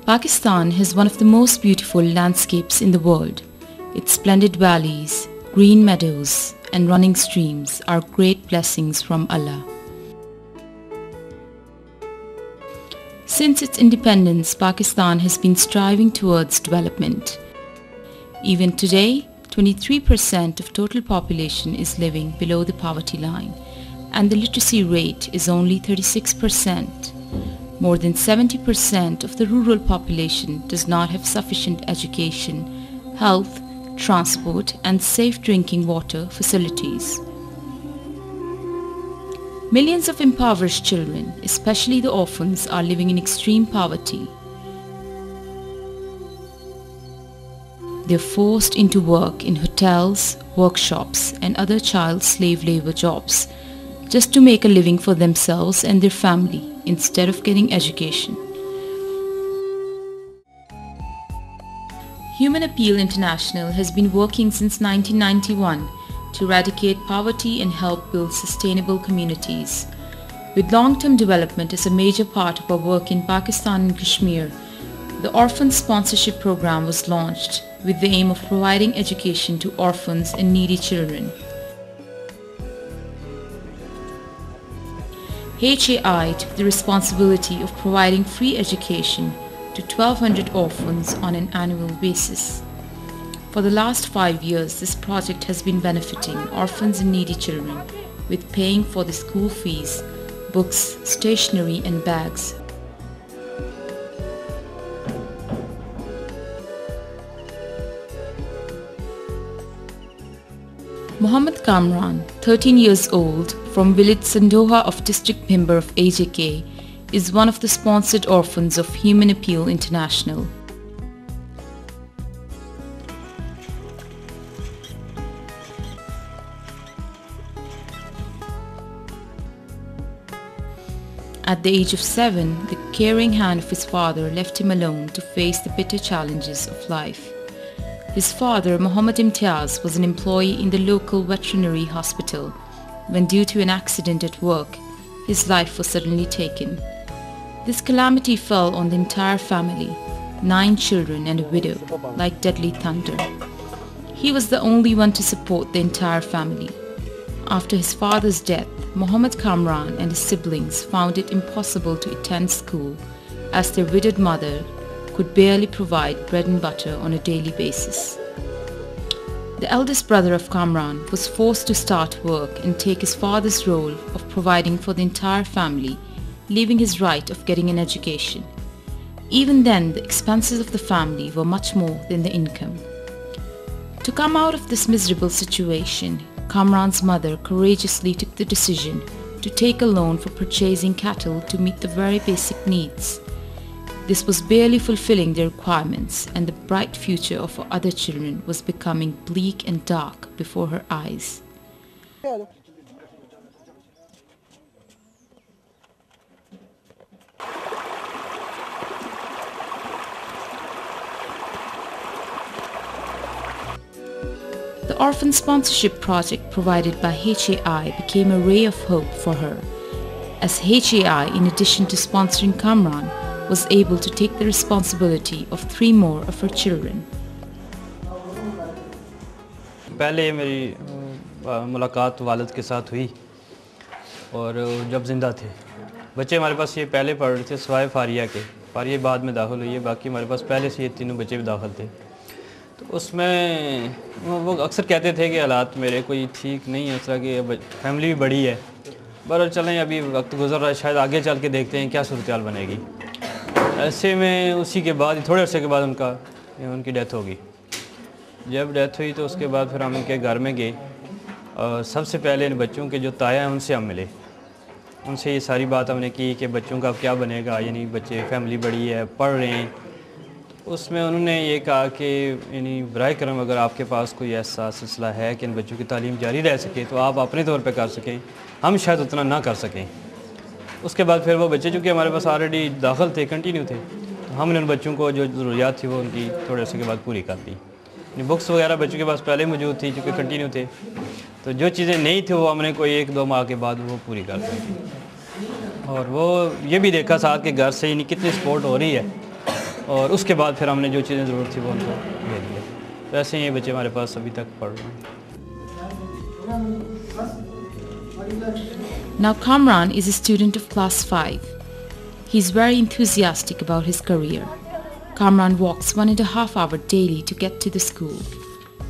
Pakistan has one of the most beautiful landscapes in the world. Its splendid valleys, green meadows, and running streams are great blessings from Allah. Since its independence, Pakistan has been striving towards development. Even today, 23% of total population is living below the poverty line, and the literacy rate is only 36%. More than 70% of the rural population does not have sufficient education, health, transport, and safe drinking water facilities. Millions of impoverished children, especially the orphans, are living in extreme poverty. They are forced into work in hotels, workshops, and other child slave labor jobs just to make a living for themselves and their family instead of getting education. Human Appeal International has been working since 1991 to eradicate poverty and help build sustainable communities. With long-term development as a major part of our work in Pakistan and Kashmir, the Orphan Sponsorship Program was launched with the aim of providing education to orphans and needy children. HAI took the responsibility of providing free education to 1,200 orphans on an annual basis. For the last 5 years, this project has been benefiting orphans and needy children with paying for the school fees, books, stationery, and bags. Muhammad Kamran, 13 years old, from village Sandoha of district member of AJK, is one of the sponsored orphans of Human Appeal International. At the age of 7, the caring hand of his father left him alone to face the bitter challenges of life. His father, Muhammad Imtiaz, was an employee in the local veterinary hospital when, due to an accident at work, his life was suddenly taken. This calamity fell on the entire family, 9 children and a widow, like deadly thunder. He was the only one to support the entire family. After his father's death, Muhammad Kamran and his siblings found it impossible to attend school as their widowed mother could barely provide bread and butter on a daily basis. The eldest brother of Kamran was forced to start work and take his father's role of providing for the entire family, leaving his right of getting an education. Even then, the expenses of the family were much more than the income. To come out of this miserable situation, Kamran's mother courageously took the decision to take a loan for purchasing cattle to meet the very basic needs. This was barely fulfilling their requirements, and the bright future of her other children was becoming bleak and dark before her eyes. The Orphan Sponsorship Project provided by HAI became a ray of hope for her, as HAI, in addition to sponsoring Kamran, was able to take the responsibility of 3 more of her children. पहले मेरी मुलाकात वालिद के साथ हुई और जब ज़िंदा थे। बच्चे हमारे पास ये पहले पढ़ रहे थे सिवाय फारिया के। फारिया बाद में दाखिल हुई है, बाकी हमारे पास पहले से ये तीनों बच्चे भी दाखिल थे। तो उसमें वो अक्सर कहते थे कि हालात मेरे कोई ठीक नहीं है, इस तरह की फैमिली भी बड़ी है, पर चलें अभी वक्त गुजर रहा है, शायद आगे चल के देखते हैं क्या सूरत हाल बनेगी। ऐसे में उसी के बाद थोड़े अर्से के बाद उनकी डेथ हो गई। जब डेथ हुई तो उसके बाद फिर हम उनके घर में गए और सबसे पहले इन बच्चों के जो ताया हैं उनसे हम मिले। उनसे ये सारी बात हमने की कि बच्चों का क्या बनेगा, यानी बच्चे फैमिली बड़ी है, पढ़ रहे हैं। उसमें उन्होंने ये कहा कि यानी बराए करम अगर आपके पास कोई ऐसा सिलसिला है कि इन बच्चों की तालीम जारी रह सके तो आप अपने तौर पे कर सकें, हम शायद उतना ना कर सकें। उसके बाद फिर वो बच्चे चूँकि हमारे पास ऑलरेडी दाखिल थे, कंटिन्यू थे, तो हमने उन बच्चों को जो ज़रूरियात थी वो उनकी थोड़े अर्से के बाद पूरी कर दी। बुक्स वगैरह बच्चों के पास पहले मौजूद थी, चूँकि कंटिन्यू थे, तो जो चीज़ें नहीं थी वो हमने कोई 1-2 माह के बाद वो पूरी कर दी। और वो ये भी देखा साथ के घर से ही कितनी सपोर्ट हो रही है और उसके बाद फिर हमने जो चीज़ें ज़रूरत थी वो उनको दे दिया। तो ऐसे ये बच्चे हमारे पास अभी तक पढ़ रहे हैं। Now Kamran is a student of class 5. He is very enthusiastic about his career. Kamran walks 1.5 hours daily to get to the school.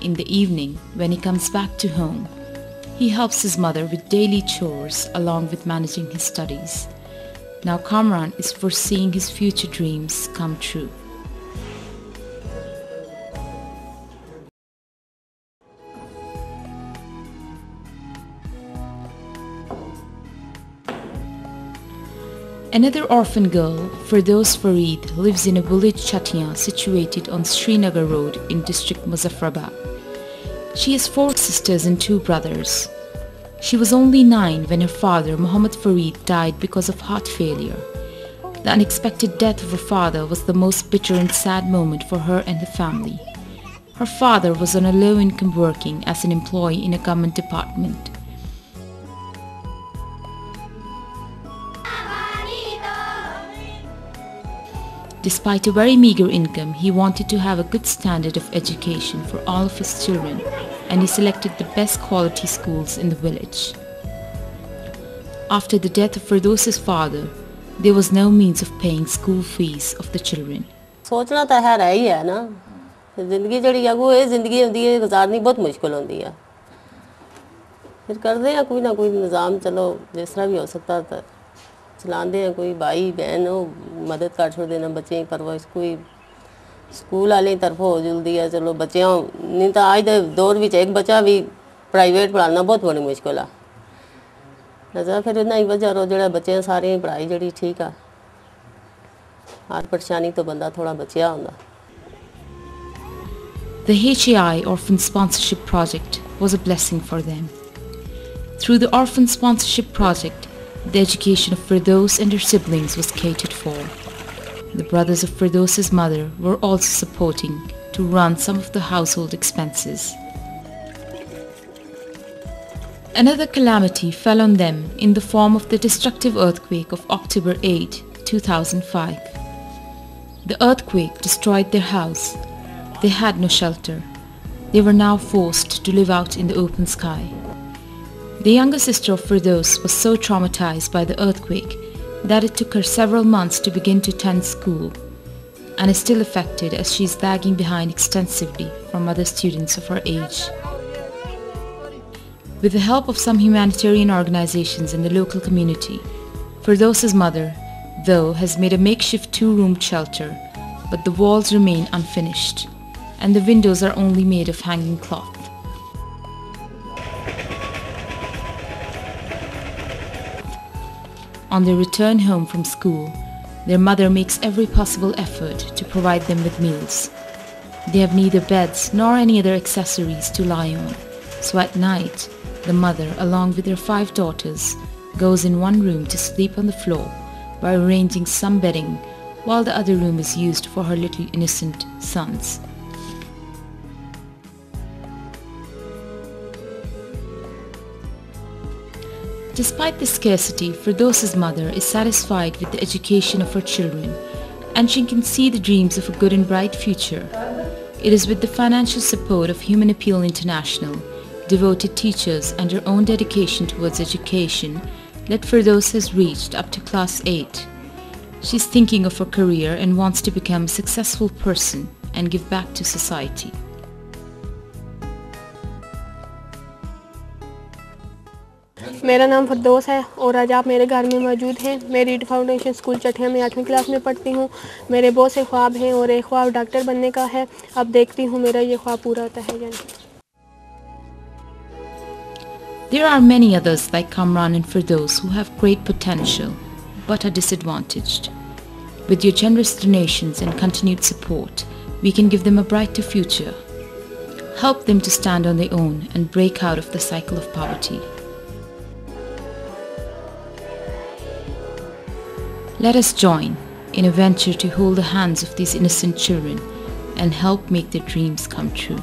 In the evening, when he comes back to home, he helps his mother with daily chores along with managing his studies. Now Kamran is foreseeing his future dreams come true. Another orphan girl, Firdaus Fareed, lives in a village Chatiyan situated on Srinagar Road in district Muzaffarabad. She has 4 sisters and 2 brothers. She was only 9 when her father, Muhammad Fareed, died because of heart failure. The unexpected death of her father was the most bitter and sad moment for her and her family. Her father was on a low income working as an employee in a government department. Despite a very meager income, he wanted to have a good standard of education for all of his children, and he selected the best quality schools in the village. After the death of Firdaus's father, there was no means of paying school fees of the children. सोचना तो है रही है ना, जिंदगी जड़ी अगो ये जिंदगी होती है गुजारनी बहुत मुश्किल होती है। फिर करते हैं कोई ना कोई निज़ाम, चलो जिस तरह भी हो सकता था चलाते हैं। कोई भाई बहन हो मदद कर छोड़ देना बच्चे की परवरिश, कोई स्कूल वाली तरफ हो जल्दी है, चलो बच्चे नहीं तो आज के दौर में एक बच्चा भी प्राइवेट पढ़ाना बहुत बड़ी मुश्किल है। नज़र फिर इन्ना ही वजह रो जो बच्चे सारे पढ़ाई जी ठीक है, हर परेशानी तो बंदा थोड़ा बचिया होंदा। The HAI Orphan Sponsorship Project was a blessing for them. Through the Orphan Sponsorship Project, the education of Firdaus and her siblings was catered for. The brothers of Firdaus's mother were also supporting to run some of the household expenses. Another calamity fell on them in the form of the destructive earthquake of October 8, 2005. The earthquake destroyed their house. They had no shelter. They were now forced to live out in the open sky. The younger sister of Firdaus was so traumatized by the earthquake that it took her several months to begin to attend school, and is still affected as she is lagging behind extensively from other students of her age. With the help of some humanitarian organizations in the local community, Firdaus's mother, though, has made a makeshift 2-roomed shelter, but the walls remain unfinished, and the windows are only made of hanging cloth. On their return home from school, their mother makes every possible effort to provide them with meals. They have neither beds nor any other accessories to lie on, so at night, the mother, along with her 5 daughters, goes in one room to sleep on the floor by arranging some bedding, while the other room is used for her little innocent sons. Despite the scarcity, Firdaus's mother is satisfied with the education of her children, and she can see the dreams of a good and bright future. It is with the financial support of Human Appeal International, devoted teachers, and her own dedication towards education that Firdaus has reached up to class 8. She is thinking of her career and wants to become a successful person and give back to society. मेरा नाम फरदौस है और आज आप मेरे घर में मौजूद हैं। मैं रीड फाउंडेशन स्कूल चटिया में 8वीं क्लास में पढ़ती हूँ। मेरे बहुत से ख्वाब हैं और एक ख्वाब डॉक्टर बनने का है। अब देखती हूँ मेरा ये ख्वाब पूरा होता है या नहीं। There are many others like Kamran and Firdaus who have great potential but are disadvantaged. With your generous donations and continued support, we can give them a brighter future. Help them to stand on their own and break out of the cycle of poverty. Let us join in a venture to hold the hands of these innocent children and help make their dreams come true.